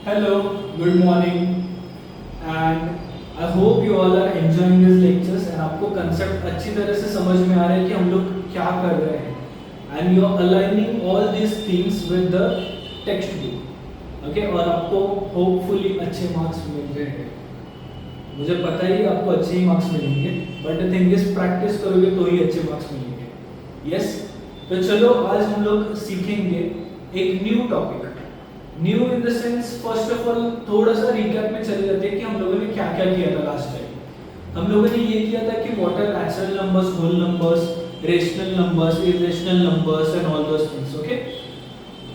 Hello, good morning, and I hope you all are enjoying these lectures and आपको concept अच्छी तरह से समझ में आ रहा है कि हम लोग क्या कर रहे हैं and you are aligning all these things with the textbook, okay? और आपको hopefully अच्छे marks मिल रहे हैं। मुझे पता ही आपको अच्छे ही marks मिलेंगे, but the thing is practice करोगे तो ही अच्छे marks मिलेंगे। Yes, तो चलो आज हम लोग सीखेंगे एक new topic। New in the sense first of all थोड़ा सा रिकैप में चले जाते हैं कि हम लोगों ने क्या क्या किया था लास्ट टाइम। हम लोगों ने ये किया था कि what are natural numbers, whole numbers, rational numbers, irrational numbers and all those things. Okay,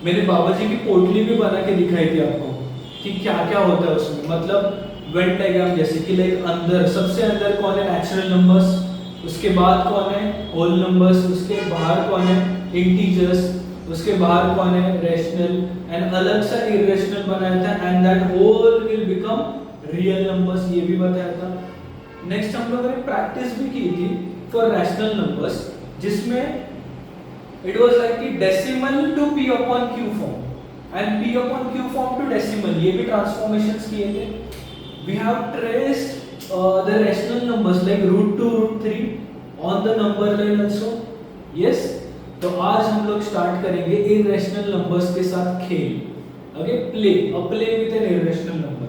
मेरे बाबा जी की पोटली भी बना के दिखाई थी आपको कि क्या क्या होता है उसमें, मतलब वेन डायग्राम जैसे कि लाइक अंदर सबसे अंदर कौन है नेचुरल नंबर्स, उसके बाद कौन है होल नंबर्स, उसके बाहर कौन है इंटीजर्स, उसके बाहर कौन है रैशनल, एंड अलग सा इरेशनल बनाया था and that whole will become real numbers, ये भी बताया था। नेक्स्ट हम लोगों ने प्रैक्टिस भी की थी फॉर रैशनल नंबर्स जिसमें इट वाज लाइक कि decimal to p upon q form and p upon q form to decimal, ये भी ट्रांसफॉर्मेशंस किए थे। We have traced the rational numbers like √2 √3 on the number line also. Yes, तो आज हम लोग स्टार्ट करेंगे इरेशनल नंबर्स के साथ खेल। Okay, play with an irrational number.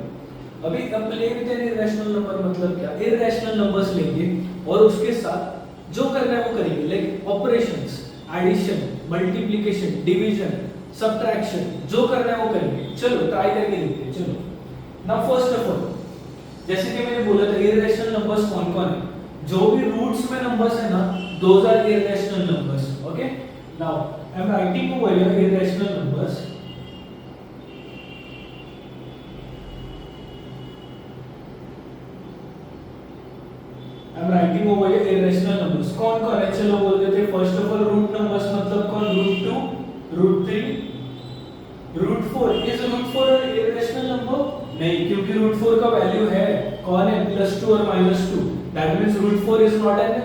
अभी play with an irrational number मतलब क्या, इरेशनल नंबर्स लेंगे और उसके साथ जो करना है वो करेंगे, like operations, addition, multiplication, division, subtraction, जो करना है वो करेंगे। चलो ट्राई करके देखते हैं। चलो नाउ फर्स्ट ऑफ ऑल, जैसे कि मैंने बोला था इरेशनल नंबर्स कौन कौन है, जो भी रूट्स में नंबर्स है ना, those are irrational numbers. Okay, now I am writing over here irrational numbers. I am writing over here irrational numbers. कौन कौन है चलो बोल देते हैं। First of all root numbers मतलब कौन, √2 √3 √4। Is √4 an irrational number? नहीं, क्योंकि √4 का वैल्यू है कौन है +2 और -2, that means √4 is not an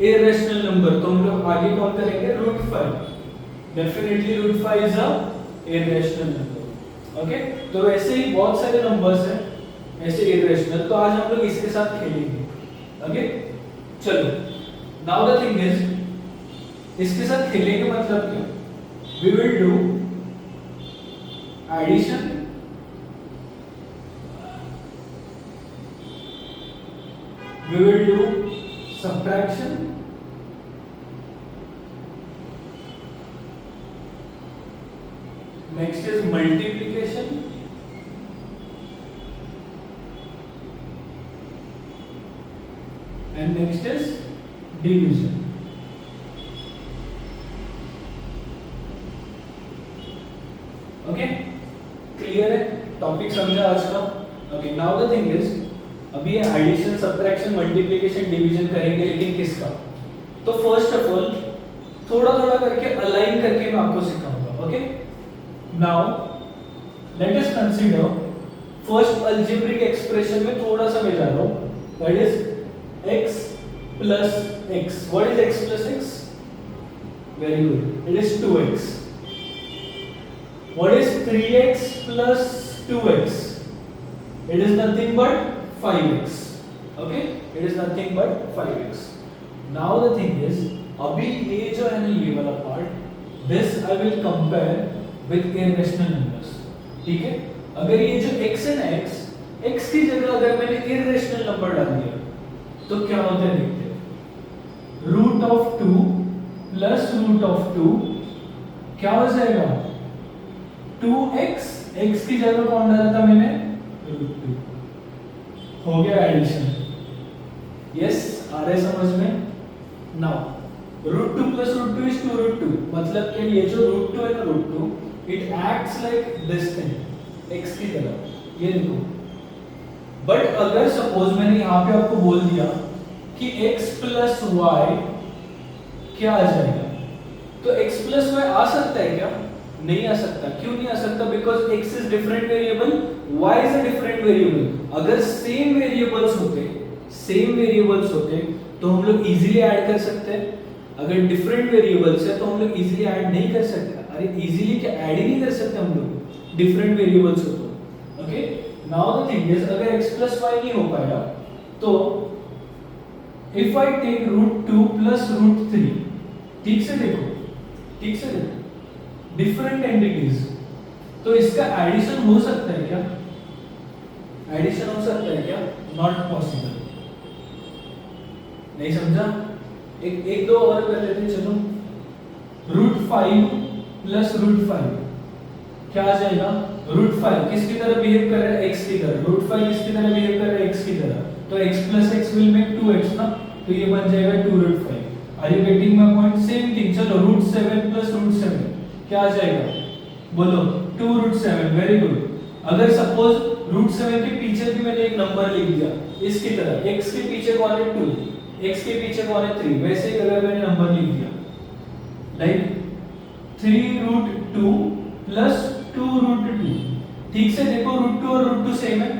irrational number। तो हम लोग आगे कौन करेंगे, √5। Definitely √5 is a irrational number। Okay, तो ऐसे ही बहुत सारे नंबर्स हैं ऐसे irrational, तो आज हम लोग इसके साथ खेलेंगे। ओके, चलो नाउ द थिंग इज इसके साथ खेलेंगे मतलब क्या, we will do addition, we will do subtraction, next is multiplication, and next is division। Okay, clear है, टॉपिक समझा आज का। Okay, now the thing is अभी ये एडिशन, सब्ट्रैक्शन, मल्टीप्लिकेशन, डिवीजन करेंगे, लेकिन किसका, तो फर्स्ट ऑफ ऑल थोड़ा थोड़ा करके अलाइन करके मैं आपको सिखाऊंगा। Okay, now let us consider first algebraic expression में थोड़ा सा मैं जा रहा हूं, that is x plus x। What is x plus x? Very good, it is 2x। What is 3x plus 2x? It is nothing but 5x। okay, it is nothing but 5x। now the thing is अभी ये जो है ना ये वाला part, this I will compare with irrational numbers। ठीक है, अगर ये जो x है ना, x की जगह अगर मैंने irrational नंबर डाल दिया तो क्या होता है देखते हैं। √2 plus √2 क्या हो जाएगा, 2x। x की जगह कौन डाला था मैंने, √2। हो गया एडिशन। यस, आ रहा है समझ में। नाउ √2 plus √2 is 2√2, मतलब कि ये जो √2 है ना, √2 it acts like this thing, x की तरह, ये देखो। बट अगर सपोज मैंने यहाँ पे आपको बोल दिया कि x plus y क्या आ जाएगा, तो x plus y आ सकता है क्या, नहीं आ सकता। क्यों नहीं आ सकता, because x is different variable, y is a different variable. अगर सेम वेरिएबल्स होते तो हम लोग इजीली ऐड कर सकते हैं, अगर डिफरेंट वेरिएबल्स है तो हम लोग इजीली ऐड नहीं कर सकते। अरे इजीली क्या ऐड ही नहीं कर सकते हम लोग, डिफरेंट वेरिएबल्स हो तो। Okay, now the thing is अगर x प्लस वाई नहीं हो पाया तो if I take root 2 plus root 3, ठीक से देखो, ठीक से देखो, डिफरेंट एंटिटीज, तो इसका एडिशन हो सकता है क्या? एडिशन हो सकता है क्या? Not possible. नहीं समझा? एक दो और कर लेते हैं, चलो। रूट 5 प्लस रूट 5 क्या आ जाएगा? रूट 5 किसकी तरह बिहेव कर रहा है? x की तरह। रूट 5 किसकी तरह बिहेव कर रहा है? x की तरह। तो x plus x will make 2x ना, तो ये बन जाएगा 2 root 5। Are you getting my point? Same thing, चलो रूट 7 प्लस रूट 7 क्या आ जाएगा? बोलो, 2 रूट 7। Very good. अगर सपोज रूट 7 के पीछे भी मैंने एक नंबर लिख दिया इसकी तरह, x के पीछे कौन है? 2, x के पीछे कौन है? 3, वैसे ही अगर मैंने नंबर लिख दिया लाइक 3 रूट 2 प्लस 2 रूट 2, ठीक से देखो, रूट 2 और रूट 2 सेम है,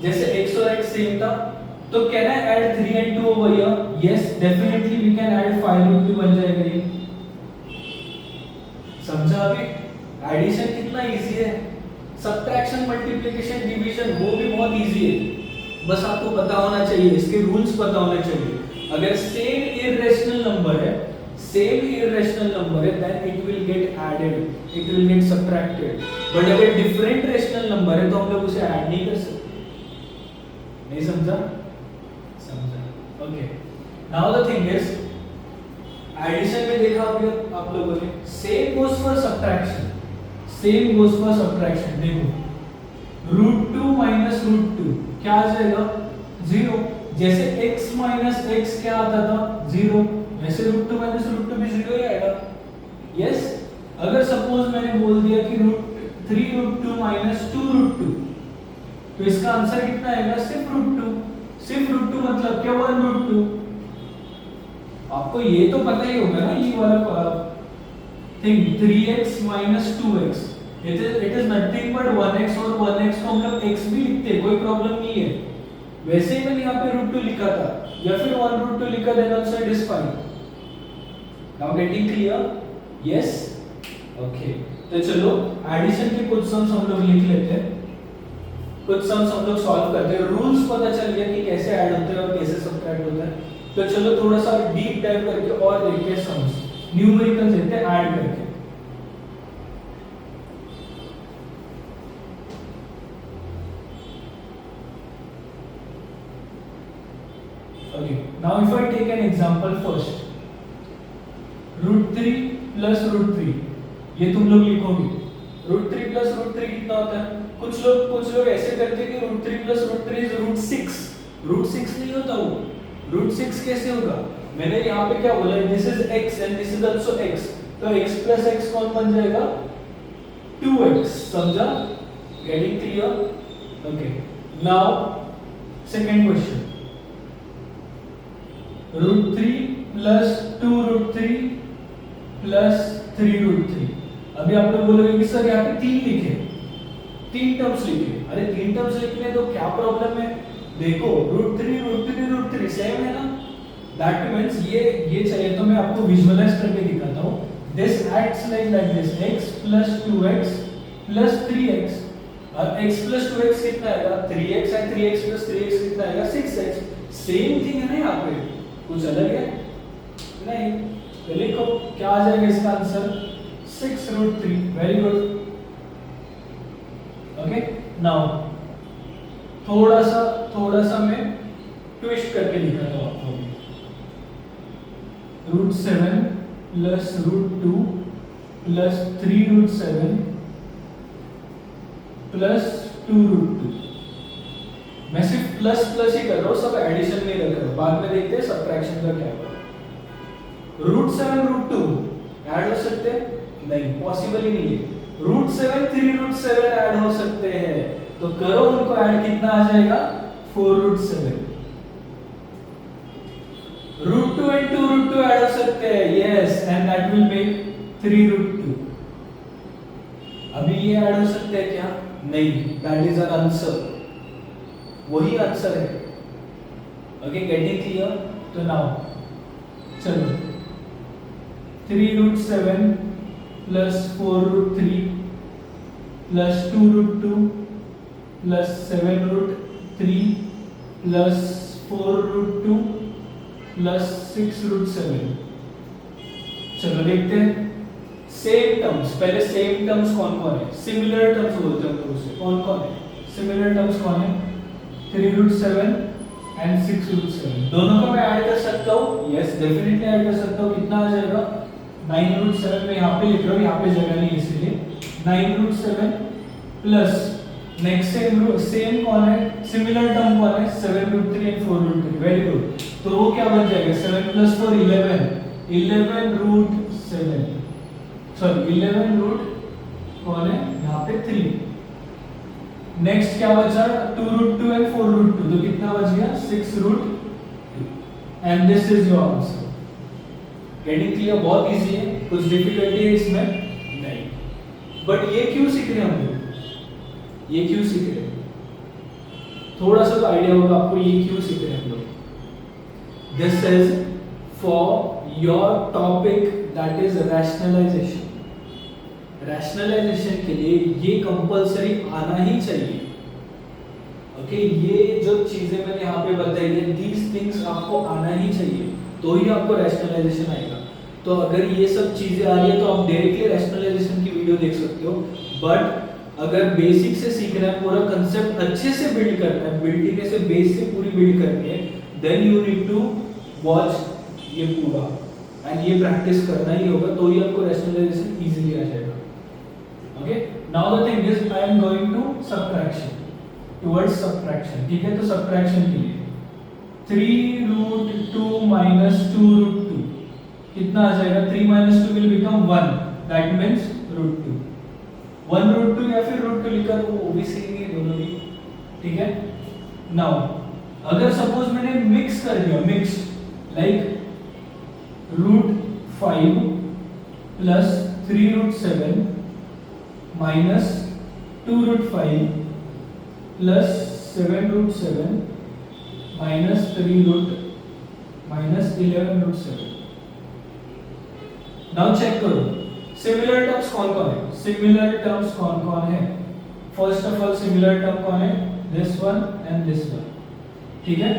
जैसे x और x सेम था, तो can I add 3 and 2 over here? Yes, definitely we can add 5 root 2 बन जाएगा ये। समझा? अभी एडिशन कितना इजी है, सब्ट्रैक्शन, मल्टीप्लिकेशन, डिवीजन वो भी बहुत इजी है, बस आपको पता होना चाहिए, इसके रूल्स पता होने चाहिए। अगर सेम इररेशनल नंबर है, सेम इररेशनल नंबर है, then it will get added, it will get subtracted. But अगर डिफरेंट रेशनल नंबर है तो हम लोग उसे ऐड नहीं कर सकते। नहीं समझा? समझा? Okay, now the thing is addition में देखा आप लोगों ने, same goes for subtraction, same goes for subtraction. देखो रूट 2 माइनस रूट 2 क्या आ जाएगा? 0। जैसे x माइनस x क्या आता था? 0, वैसे रूट 2 माइनस रूट 2 भी 0 ही आएगा। यस, अगर सपोज मैंने बोल दिया कि रूट 3 रूट 2 माइनस 2 रूट 2, तो इसका आंसर कितना आएगा? सिर्फ रूट 2। सिर्फ रूट 2 मतलब क्या? 1 रूट 2। आपको ये तो पता ही होगा ना, ये वाला thing 3x minus 2x, it is nothing but 1x, और 1x को हम लोग x भी लिखते हैं, कोई प्रॉब्लम नहीं है। वैसे ही मैंने यहाँ पे रूट 2 लिखा था या फिर 1 रूट 2 लिखा, then also it is fine. Now getting clear? Yes, okay. तो चलो एडिशन के कुछ सम्स हम लोग लिख लेते हैं, कुछ सम्स हम लोग सॉल्व करते हैं। रूल्स पता चल गया कि कैसे ऐड होते हैं और कैसे सब्ट्रैक्ट होता है। तो चलो थोड़ा सा डीप डाइव करके और देखते हैं सम्स, न्यूमेरिकल देखते हैं ऐड करके। Okay, now if I take an example first, root 3 plus root 3, ये तुम लोग लिखोगे। root 3 plus root 3 कितना होता है? कुछ लोग ऐसे करते हैं कि root 3 plus root 3 is root 6। root 6 नहीं होता वो। root 6 कैसे होगा? मैंने यहाँ पे क्या बोला? this is x and this is also x, तो x plus x कौन बन जाएगा? 2x। समझा? Getting clear? Okay, now second question, root 3 plus 2 root 3 plus 3 root 3। अभी आप लोग बोलोगे कि सर यहाँ पे 3 लिखे, 3 टर्म्स लिखे। अरे 3 टर्म्स लिखने तो क्या प्रॉब्लम है? देखो रूट 3 रूट 3 रूट 3 सेम है ना, दैट मींस ये चाहिए तो मैं आपको विजुअलाइज करके दिखाता हूँ। This acts like this, x plus 2x plus 3x, और x प्लस 2x कितना आएगा? 3x, है 3x प्लस 3x कितना आएगा? 6x। सेम थिंग है ना यहाँ पे, कुछ अलग है नहीं। तो लिखो क्या आ जाएगा इसका answer? 6 root 3। Very good. Okay, now थोड़ा सा मैं ट्विस्ट करके दिखाता हूँ आपको। Root 7 plus root 2 plus 3 root 7 plus 2 root 2। मैं सिर्फ प्लस प्लस ही कर रहा हूँ, सब एडिशन में रख रहा हूँ, बाद में देखते हैं सब्ट्रैक्शन का क्या होगा। रूट 7 रूट 2 ऐड हो सकते हैं? नहीं, पॉसिबल ही नहीं है। रूट 7 3 रूट 7 ऐड हो सकते हैं, तो करो उनको ऐड, कितना आ जाएगा? 4 root 7। Root 2 and 2 root 2 add हो सकते हैं, yes, and that will make 3 root 2। अभी ये ऐड हो सकते हैं क्या? नहीं, दैट इज एन आंसर, वही आंसर है। Okay, getting clear? तो नाउ चलो 3 root 7 plus 4 root 3 plus 2 root 2 plus 7√3 plus 4√2 plus 6√7। चलो देखते हैं सेम टर्म्स। पहले सेम टर्म्स कौन कौन है, सिमिलर टर्म्स बोलते हैं हम लोग उसे। कौन कौन है सिमिलर टर्म्स, कौन है? 3√7 एंड 6√7। दोनों को मैं ऐड कर सकता हूँ, यस डेफिनेटली ऐड कर सकता हूँ। कितना आ जाएगा? 9√7 में यहाँ पे लिख रहा हूँ, यहाँ पे जगह नहीं इसलिए 9√7 प्लस नेक्स्ट सेम कौन है, सिमिलर टर्म कौन है? 7√3 एंड 4√3। Very good. तो वो क्या बन जाएगा? 7 + 4 11, 11√7 सॉरी 11 कौन है यहाँ पे? 3। नेक्स्ट क्या बचा? 2√2 एंड 4√2। तो कितना बच गया? 6√2। And this is your answer. Getting clear? बहुत इजी है, कुछ डिफिकल्टी है इसमें नहीं। बट ये क्यों सीख रहे हैं हम लोग? ये क्यों सीख रहे हैं? थोड़ा सा तो आइडिया होगा आपको ये क्यों सीख रहे हैं हम लोग। This is for your topic that is rationalization. Rationalization के लिए ये कंपलसरी आना ही चाहिए। ओके ये जो चीजें मैंने यहाँ पे बताई है, दीज थिंग्स आपको आना ही चाहिए, तो ही आपको रैशनलाइजेशन आएगा। तो अगर ये सब चीजें आ रही है तो आप डायरेक्टली रैशनलाइजेशन की वीडियो देख सकते हो। बट अगर बेसिक से सीखना है, पूरा कंसेप्ट अच्छे से बिल्ड करना है, बिल्डिंग से बेस से पूरी बिल्ड करनी है, then you need to watch ये पूरा एंड ये प्रैक्टिस करना ही होगा, तो ही आपको रैशनलाइजेशन इजीली आ जाएगा। Okay now the thing is I am going to subtraction, towards subtraction. ठीक है, तो सबट्रैक्शन के लिए 3√2 माइनस 2√2 कितना आ जाएगा? 3 - 2 विल बिकम 1, दैट मींस √2। 1√2 या फिर √2 लिखकर वो भी सेम ही दोनों भी। ठीक है, नाउ अगर सपोज मैंने मिक्स कर दिया, mix like √5 plus 3√7 minus 2√5 plus 7√7 minus 11√7। Now check करो सिमिलर टर्म्स कौन कौन है। सिमिलर टर्म्स कौन कौन है? First of all similar term कौन है? This one and this one. ठीक है,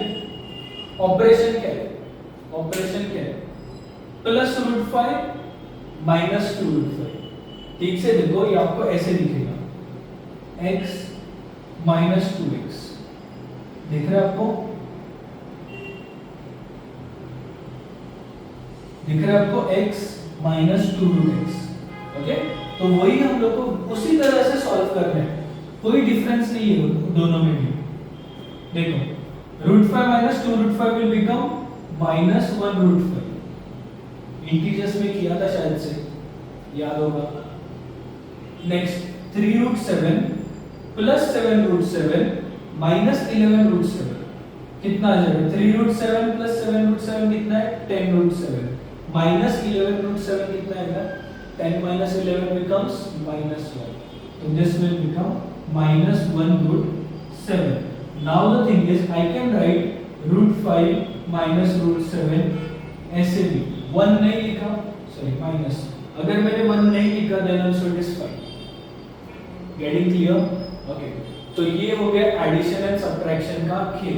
ऑपरेशन क्या है? ऑपरेशन क्या है? Plus √5 minus 2√5। ठीक से देखो, ये आपको ऐसे दिखेगा, x माइनस 2x। दिख रहा है आपको? दिख रहा है आपको? x minus 2√x। ओके, तो वही हम लोग को उसी तरह से सॉल्व करना है, कोई डिफरेंस नहीं है दोनों में भी। देखो √5 minus 2√5 will become minus 1√5। Integers में किया था शायद से, याद होगा। नेक्स्ट 3√7 प्लस 7√7 माइनस 11√7 कितना आ जाएगा? 3√7 प्लस 7√7 कितना है? 10√7 माइनस 11√7 कितना आएगा? 10 minus 11 becomes -1. So this will become -1√7. Now the thing is I can write √5 minus √7 ऐसे भी 1 नहीं लिखा, सॉरी माइनस। अगर मैंने 1 नहीं लिखा then also it is fine. Getting clear? Okay. तो ये हो गया एडिशन एंड सब्ट्रैक्शन का खेल।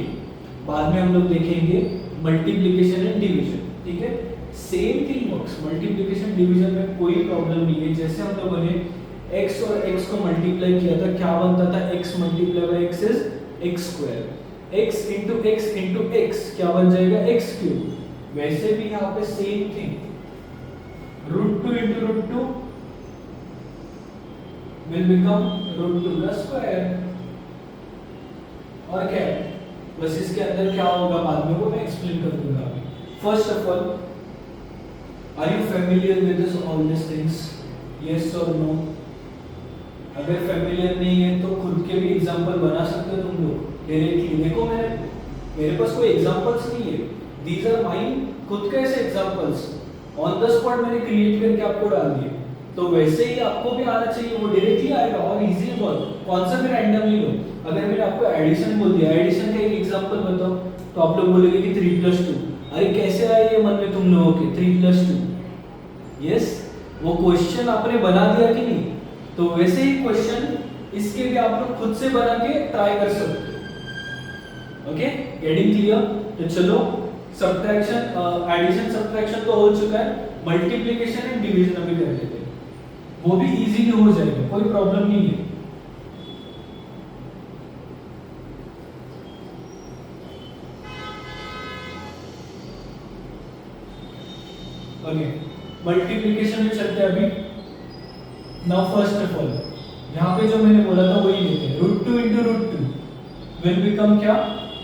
बाद में हम लोग देखेंगे मल्टीप्लिकेशन एंड डिवीजन। ठीक है, same thing works, multiplication division में कोई प्रॉब्लम नहीं है। जैसे हम लोगों ने x और x को मल्टीप्लाई किया था, क्या बनता था? x multiply by x is x square, x into x क्या बन जाएगा? x cube. वैसे भी यहाँ पे same thing, √2 into √2 will become √2 का स्क्वायर। और क्या है, बस इसके अंदर क्या होगा बाद में वो मैं एक्सप्लेन कर दूंगा अभी। First of all, Are you familiar with this all these things? Yes or no? अगर familiar नहीं है तो खुद के भी एग्जांपल बना सकते हो तुम लोग डायरेक्टली। देखो मेरे पास कोई एग्जांपल्स नहीं है, these are mine खुद के ऐसे एग्जांपल्स ऑन द स्पॉट मैंने क्रिएट करके आपको डाल दिए। तो वैसे ही आपको भी आना चाहिए, वो डायरेक्टली आएगा और इजी है बहुत। कौन सा भी रैंडमली लो। अगर मैंने आपको एडिशन बोल दिया, एडिशन का एक एग्जांपल बताओ, तो आप लोग बोलेंगे कि 3 + 2। अरे कैसे आए ये मन में तुम लोगों के 3 + 2? यस, वो क्वेश्चन आपने बना दिया कि नहीं? तो वैसे ही क्वेश्चन इसके भी आप लोग खुद से बना के ट्राई कर सकते हो। Okay, getting clear? तो चलो सब्ट्रैक्शन, एडिशन सब्ट्रैक्शन तो हो चुका है, मल्टीप्लिकेशन एंड डिवीजन अभी कर लेते हैं, वो भी इजीली हो जाएगा, कोई प्रॉब्लम नहीं है। ओके, मल्टीप्लिकेशन में चलते हैं अभी। नाउ फर्स्ट ऑफ ऑल यहाँ पे जो मैंने बोला था वही लेते हैं, root 2 into root 2 will become क्या?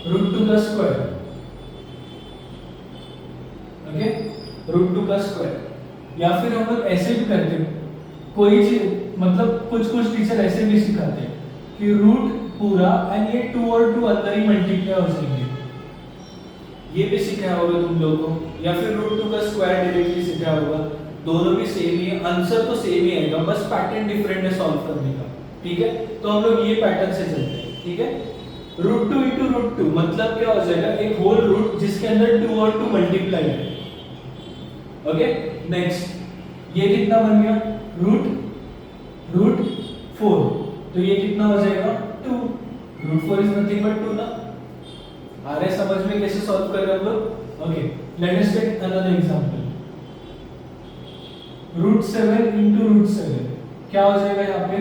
रूट 2 का स्क्वायर। ओके, रूट 2 का स्क्वायर। या फिर हम लोग ऐसे भी करते हैं, कोई चीज मतलब कुछ टीचर ऐसे भी सिखाते हैं कि रूट पूरा एंड ये 2 और 2 अंदर ही मल्टीप्लाई हो जाएंगे, ये भी सिखाया होगा तुम लोगों को। या फिर रूट 2 का स्क्वायर डायरेक्टली सिखाया होगा, दोनों भी सेम ही है, आंसर तो सेम ही आएगा, बस पैटर्न डिफरेंट है सॉल्व करने का। ठीक है, तो हम लोग ये पैटर्न से चलते हैं। ठीक है, रूट 2 इंटू रूट 2 मतलब क्या हो जाएगा? एक होल रूट जिसके अंदर 2 और 2 मल्टीप्लाई है। ओके, नेक्स्ट ये कितना बन गया? रूट 4, तो ये कितना हो जाएगा? 2। रूट 4 इज नथिंग बट 2 ना। आ रहा है समझ में कैसे सॉल्व कर रहे हैं हम लोग? Okay, let us take another example. Root 7 into root 7 क्या हो जाएगा यहाँ पे?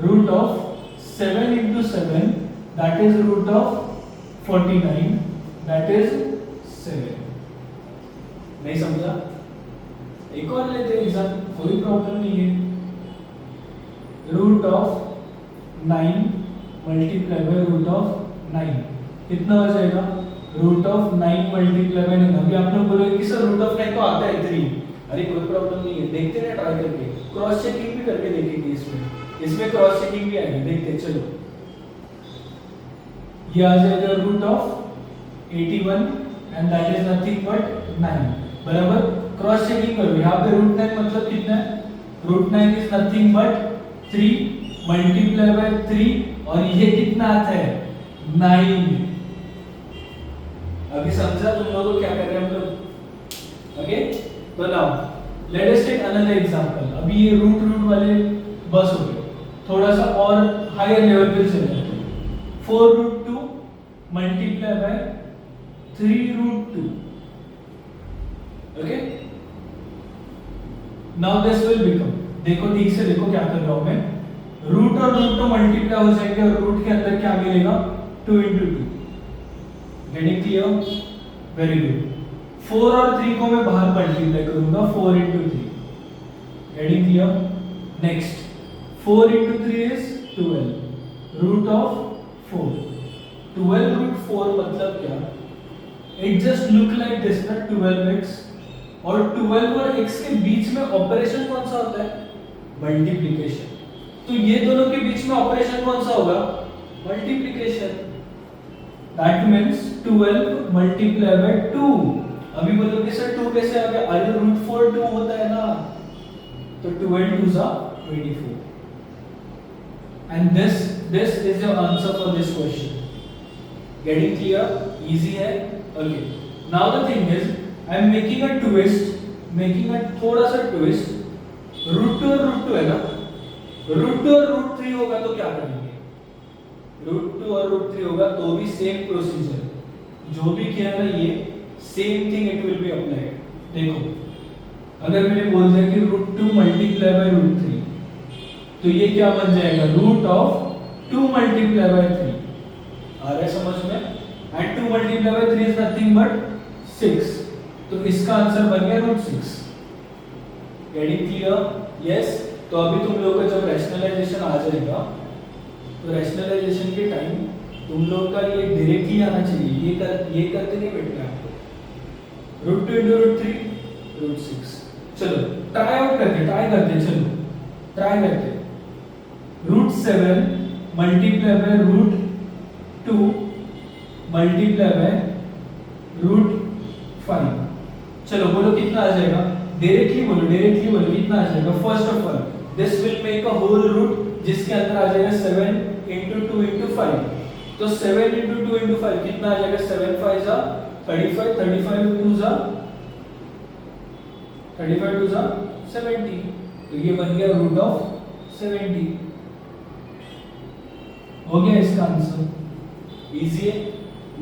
Root of 7 into 7 that is root of 49 that is 7। नहीं समझा? एक और लेते हैं एग्जांपल, कोई प्रॉब्लम नहीं है। Root of 9 multiply by root of 9 कितना हो जाएगा? Root of 9 multiply by 9। अभी आप लोग बोलोगे कि सर रूट ऑफ 9 तो आता है 3। अरे कोई प्रॉब्लम नहीं है, देखते हैं ट्राई करके, क्रॉस चेकिंग भी करके देखेंगे। इसमें क्रॉस चेकिंग भी आएगी, देखते हैं। चलो ये आ जाएगा root of 81 and that is nothing but 9 बराबर। क्रॉस चेकिंग करो, यहाँ पे रूट 9 मतलब कितना है? Root 9 is nothing but 3 multiply by 3 और ये कितना आता है? 9। अभी समझा तुम लोगों को क्या कर रहे हैं हम लोग? ओके, तो now let us take another example. अभी ये रूट वाले बस हो गए, थोड़ा सा और हायर लेवल पे चले जाते हैं। 4 root 2 multiply by 3 root 2। Okay, now this will become, देखो ठीक से देखो क्या कर रहा हूं मैं। रूट और रूट तो मल्टीप्लाई हो जाएंगे और रूट के अंदर क्या मिलेगा? 2 into 2। Getting clear? Very good. 4 और 3 को मैं बाहर मल्टीप्लाई करूंगा, 4 into 3। Getting clear? Next 4 into 3 is 12 root of 4। 12 root 4 मतलब क्या? It just look like this ना, 12x, और 12 और x के बीच में ऑपरेशन कौन सा होता है? मल्टीप्लिकेशन। तो ये दोनों के बीच में ऑपरेशन कौन सा होगा? Multiplication. That means 12 multiply by 2। अभी बोलोगे सर 2 कैसे आ गया? अरे रूट 4 2 होता है ना, तो 12 2s are 24 and this is your answer for this question. Getting clear? Easy है? Okay, now the thing is I am making a twist, making a थोड़ा सा twist। रूट 2 और रूट 2 है ना, रूट 2 और रूट 3 होगा तो क्या करेंगे? रूट 2 और रूट 3 होगा तो भी सेम प्रोसीजर, जो भी किया ना ये same thing it will be applied. देखो अगर मैंने बोल दिया कि रूट 2 मल्टीप्लाई बाय रूट 3 तो ये क्या बन जाएगा? Root of 2 multiply by 3। आ रहा है समझ में? And 2 multiply by 3 is nothing but 6, तो इसका आंसर बन गया रूट 6। Getting clear? यस। तो अभी तुम लोग का जब रैशनलाइजेशन आ जाएगा तो रैशनलाइजेशन के टाइम तुम लोग का ये डायरेक्टली आना चाहिए, ये करते नहीं बैठना आपको। Root 2 into root 3 root 6। चलो ट्राई आउट करते, चलो ट्राई करते। Root 7 multiply by root 2 multiply by root 5। चलो बोलो कितना आ जाएगा? डायरेक्टली बोलो कितना आ जाएगा? First of all this will make a whole root जिसके अंदर आ जाएगा 7 इंटू 2 इंटू 5। तो 7 इंटू 2 इंटू 5 कितना आ जाएगा? 7 5 जा 35, 35 2 जा 35 2 जा 70। तो ये बन गया रूट ऑफ 70। हो गया इसका आंसर, इजी है।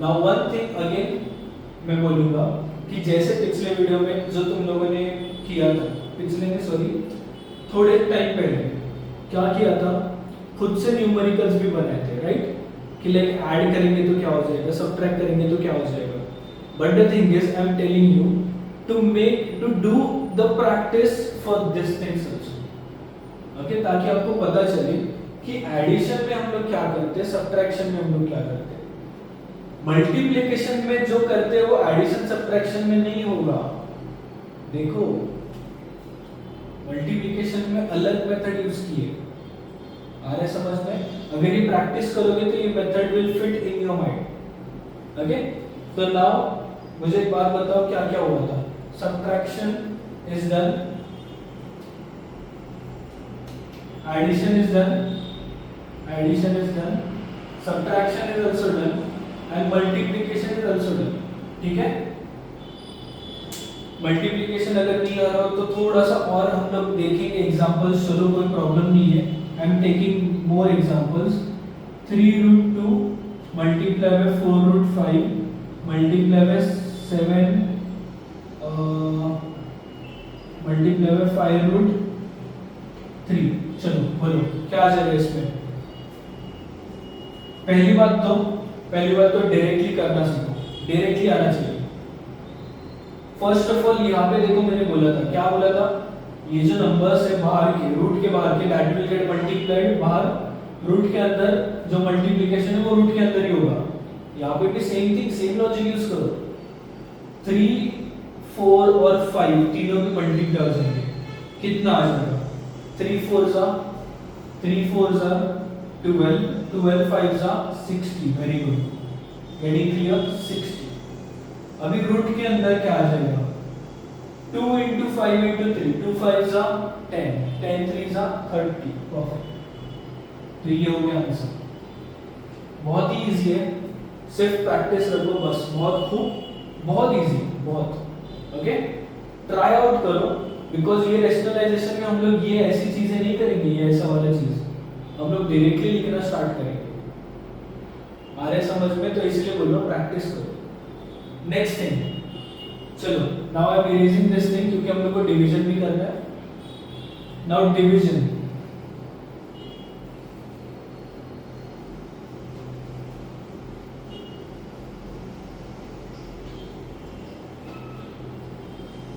नाउ वन थिंग अगेन मैं बोलूंगा कि जैसे पिछले वीडियो में जो तुम लोगों ने किया था, पिछले में सॉरी थोड़े टाइम पहले क्या किया था, खुद से न्यूमेरिकल्स भी बनाए थे, राइट? कि लाइक ऐड करेंगे तो क्या हो जाएगा, सबट्रैक्ट करेंगे तो क्या हो जाएगा। But the thing is I am telling you to do the practice for this things also, okay, ताकि आपको पता चले कि एडिशन में हम लोग क्या करते हैं, सब्ट्रैक्शन में हम लोग क्या करते हैं। मल्टीप्लिकेशन में जो करते हैं वो एडिशन सब्ट्रैक्शन में नहीं होगा। देखो मल्टीप्लिकेशन में अलग मेथड यूज किए, आ रहा है समझ में? अगर ये प्रैक्टिस करोगे तो ये method will fit in your mind, okay. तो नाउ मुझे एक बात बताओ, क्या क्या हुआ था? Subtraction is done, addition is done, subtraction is also done and multiplication is also done, ठीक है। मल्टीप्लिकेशन अगर नहीं आ रहा हो तो थोड़ा सा और हम लोग देखेंगे एग्जांपल्स, चलो कोई प्रॉब्लम नहीं है। I am taking more examples. 3√2 multiply by 4√5 multiply by 7 multiply bye 5√3। चलो बोलो क्या आ जाएगा इसमें? पहली बात तो डायरेक्टली करना सीखो, डायरेक्टली आना चाहिए। फर्स्ट ऑफ ऑल यहाँ पे देखो मैंने बोला था, क्या बोला था? ये जो नंबर्स है बाहर के, रूट के बाहर के, दैट विल गेट मल्टीप्लाइड बाहर, रूट के अंदर जो मल्टीप्लिकेशन है वो रूट के अंदर ही होगा। यहाँ पे भी same thing, same logic use करो। 3, 4 और 5 तीनों की मल्टीप्लाई हो जाएंगे, कितना आ जाएगा? 3 4 जा 12, 12 5 जा 60। Very good, very clear, 60। अभी रूट के अंदर क्या आ जाएगा? 2 × 5 × 3, 2 5 जा 10, 10 3 जा 30। परफेक्ट, तो ये हो गया आंसर। बहुत ही इजी है, सिर्फ प्रैक्टिस रखो बस, बहुत खूब, बहुत इजी, बहुत ओके। ट्राई आउट करो, बिकॉज ये रेशनलाइजेशन में हम लोग ये ऐसी चीजें नहीं करेंगे, ये ऐसा वाला चीज हम लोग डायरेक्टली लिखना स्टार्ट करेंगे। आ रहे समझ में? तो इसलिए बोल रहा हूं प्रैक्टिस करो। नेक्स्ट थिंग, चलो now I am erasing this thing क्योंकि हम लोग को डिवीजन भी करना है। Now division,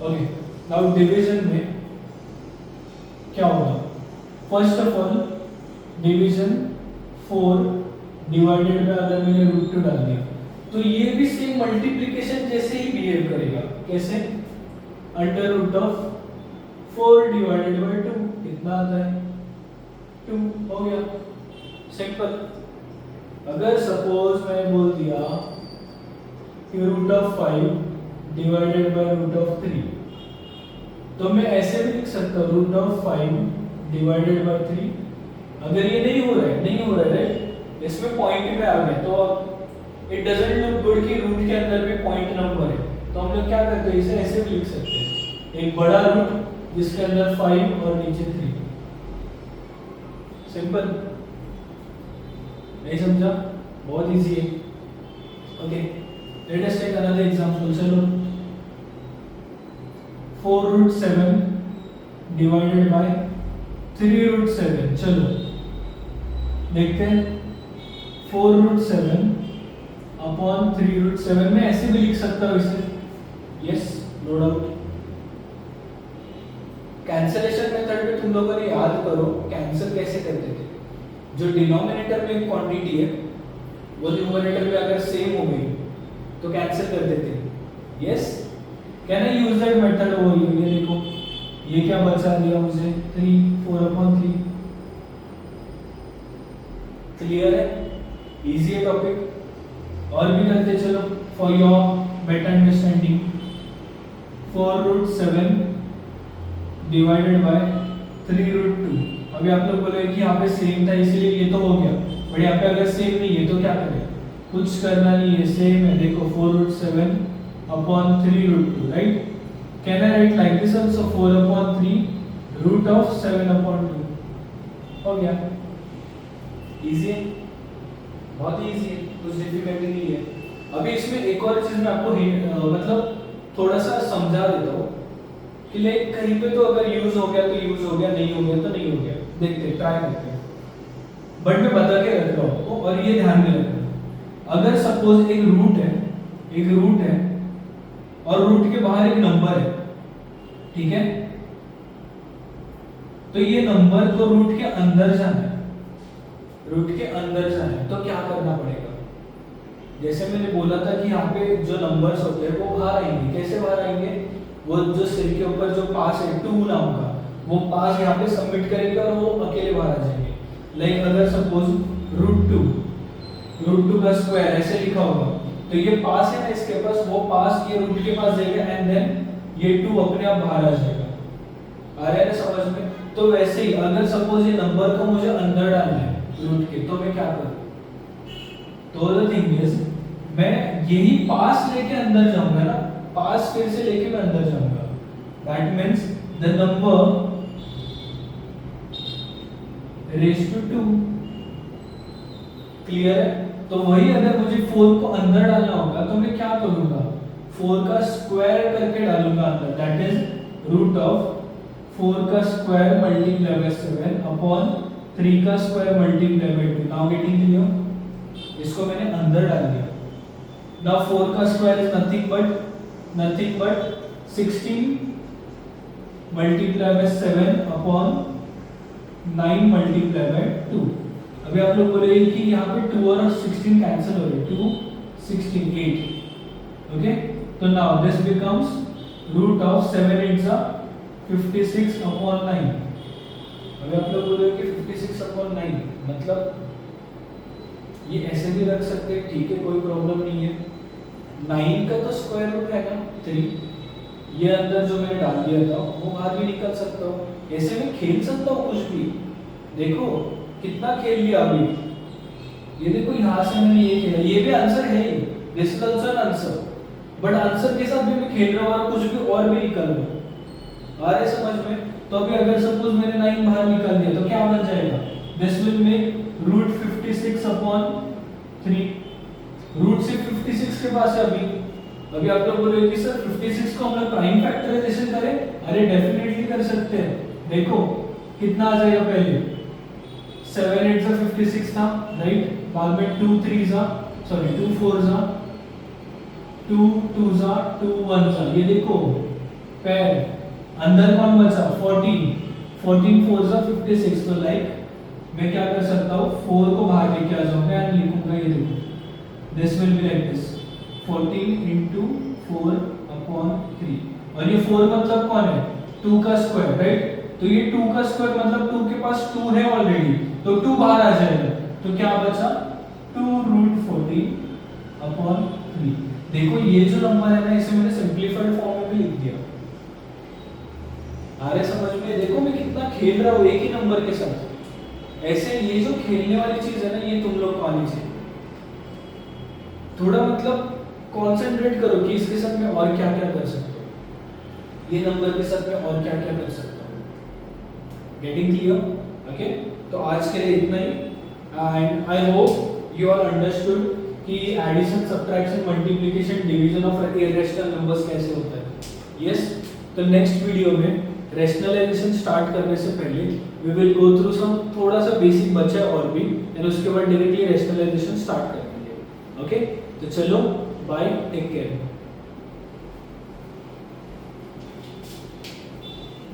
okay. Now division में क्या होगा? First of all division 4 divided by, अगर मैंने √2 डाल दिया तो ये भी सेम मल्टीप्लिकेशन जैसे ही बिहेव करेगा। कैसे? √4 डिवाइडेड बाय 2 कितना आता है? 2 हो गया, सिंपल। अगर सपोज मैंने बोल दिया कि √5 डिवाइडेड बाय √3, तो मैं ऐसे भी लिख सकता हूँ √5 डिवाइडेड बाय 3। अगर ये नहीं हो रहा है राइट, इसमें पॉइंट में आ गया तो इट डजंट लुक गुड कि रूट के अंदर भी पॉइंट नंबर है, तो हम लोग क्या करते हैं, इसे ऐसे भी लिख सकते हैं, एक बड़ा रूट जिसके अंदर 5 और नीचे 3। सिंपल, नहीं समझा? बहुत इजी है, okay. Let us take another example. चलो 4√7 डिवाइडेड बाय 3√7। चलो देखते हैं, 4√7 अपॉन 3√7 में ऐसे भी लिख सकता हूँ इसे, yes, no doubt. Cancellation method में तुम लोगों ने याद करो कैंसिल कैसे करते थे। जो डिनोमिनेटर में क्वांटिटी है वो न्यूमरेटर में अगर सेम हो गई तो कैंसिल कर देते हैं, yes. Can I use that method over here? ये देखो, ये क्या बचा दिया मुझे? 3, 4/3। क्लियर है? इजी है टॉपिक। और भी करते चलो for your better understanding. 4√7 divided by 3√2। अभी आप लोग बोले कि यहाँ पे सेम था इसलिए ये तो हो गया, बट यहाँ पे अगर सेम नहीं है तो क्या करें? कुछ करना नहीं है, सेम है। देखो 4√7 upon 3√2, right? Can I right like this also? 4/3 √7/2 हो गया, इजी है। बहुत इजी है, कुछ डिफिकल्टी नहीं है। अभी इसमें एक और चीज मैं आपको मतलब थोड़ा सा समझा देता हूँ कि लाइक कहीं पे तो अगर यूज हो गया तो यूज हो गया, नहीं हो गया तो नहीं हो गया, देखते हैं, ट्राई करते हैं। बट मैं बता के रख रहा हूँ आपको, और ये ध्यान में रखना। अगर सपोज एक रूट है और रूट के बाहर एक नंबर है, ठीक है, तो ये नंबर को रूट के अंदर जाना है, तो क्या करना पड़ेगा? जैसे मैंने बोला था कि यहाँ पे जो नंबर्स होते हैं वो बाहर आएंगे। कैसे बाहर आएंगे? वो जो सेल के ऊपर जो पास है 2 नाम का, वो पास यहाँ पे सबमिट करेंगे और वो अकेले बाहर आ जाएंगे। लाइक अगर सपोज रूट टू का स्क्वायर ऐसे लिखा होगा, तो ये पास है ना इसके पास, वो पास ये रूट के पास जाएगा एंड देन ये 2 अपने आप बाहर आ जाएगा। आ रहा है ना समझ में? तो वैसे ही अगर सपोज ये नंबर को मुझे अंदर डालना है रूट के, तो मैं क्या करूँ? तो द थिंग इज, मैं यही पास लेके अंदर जाऊंगा ना, पास फिर से लेके मैं अंदर जाऊंगा। That means the number raise to 2। Clear है? तो वही अगर मुझे 4 को अंदर डालना होगा तो मैं क्या करूंगा? 4 का स्क्वायर करके डालूंगा अंदर। दैट इज रूट ऑफ 4 का स्क्वायर मल्टीप्लाई बाय 7 अपॉन 3 का square multiply by 2। Now getting clear? इसको मैंने अंदर डाल दिया। नाउ 4 का square is nothing but 16 multiply by 7 upon 9 multiply bye 2। अभी आप लोग बोलेंगे कि यहाँ पे 2 और 16 कैंसिल हो रहे हैं, 2 16 8। ओके, तो now this becomes root of 7 8 56 upon 9। अभी आप लोग बोलोगे कि 56 अपॉन 9 मतलब ये ऐसे भी रख सकते हैं, ठीक है, कोई प्रॉब्लम नहीं है। 9 का तो स्क्वायर रूट है ना 3, ये अंदर जो मैंने डाल दिया था वो बाहर भी निकल सकता हूँ। ऐसे में खेल सकता हूँ कुछ भी। देखो कितना खेल लिया अभी, ये देखो यहाँ से मैंने ये खेला, ये भी आंसर है ही, this is also an answer, but answer के साथ भी मैं खेल रहा हूँ और कुछ भी और भी निकल रहा है। आ रहा है समझ में? तो अभी अगर सपोज मैंने 9 बाहर निकाल दिया तो क्या बन जाएगा? This will make root 56 upon 3। Root से 56 के पास है अभी आप लोग बोलोगे कि सर 56 को हम लोग प्राइम फैक्टराइजेशन करें? अरे डेफिनेटली कर सकते हैं। देखो कितना आ जाएगा, पहले 7 8 56 था, राइट, बाद में 2 4 2 2 2 1 ये देखो पैर, अंदर कौन बचा? 14 4 56। तो लाइक मैं क्या कर सकता हूँ, 4 को बाहर लेके आ जाऊंगा एंड लिखूंगा, ये देखो this will be like this 14 into 4 upon 3। और ये 4 मतलब कौन है? 2 का स्क्वायर, राइट। तो ये 2 का स्क्वायर मतलब 2 के पास 2 है ऑलरेडी, तो 2 बाहर आ जाएगा। तो क्या बचा? 2 रूट 14 अपॉन 3। देखो ये जो नंबर है ना, इसे मैंने सिंपलीफाइड फॉर्म में भी लिख दिया। आ रहे समझ में? देखो मैं कितना खेल रहा हूँ एक ही नंबर के साथ। ऐसे ये जो खेलने वाली चीज है ना, ये तुम लोग को आनी चाहिए। थोड़ा मतलब कंसंट्रेट करो कि इसके साथ मैं और क्या क्या कर सकता हूँ, ये नंबर के साथ मैं और क्या क्या कर सकता हूँ। Getting clear? ओके, तो आज के लिए इतना ही and I hope you all understood कि addition, subtraction, multiplication, division of irrational numbers कैसे होता है। यस, तो नेक्स्ट वीडियो में रैशनलाइजेशन स्टार्ट करने से पहले we will go through some थोड़ा सा बेसिक बचा है और भी, एंड उसके बाद डायरेक्टली रैशनलाइजेशन स्टार्ट करेंगे। ओके, तो चलो बाय, टेक केयर।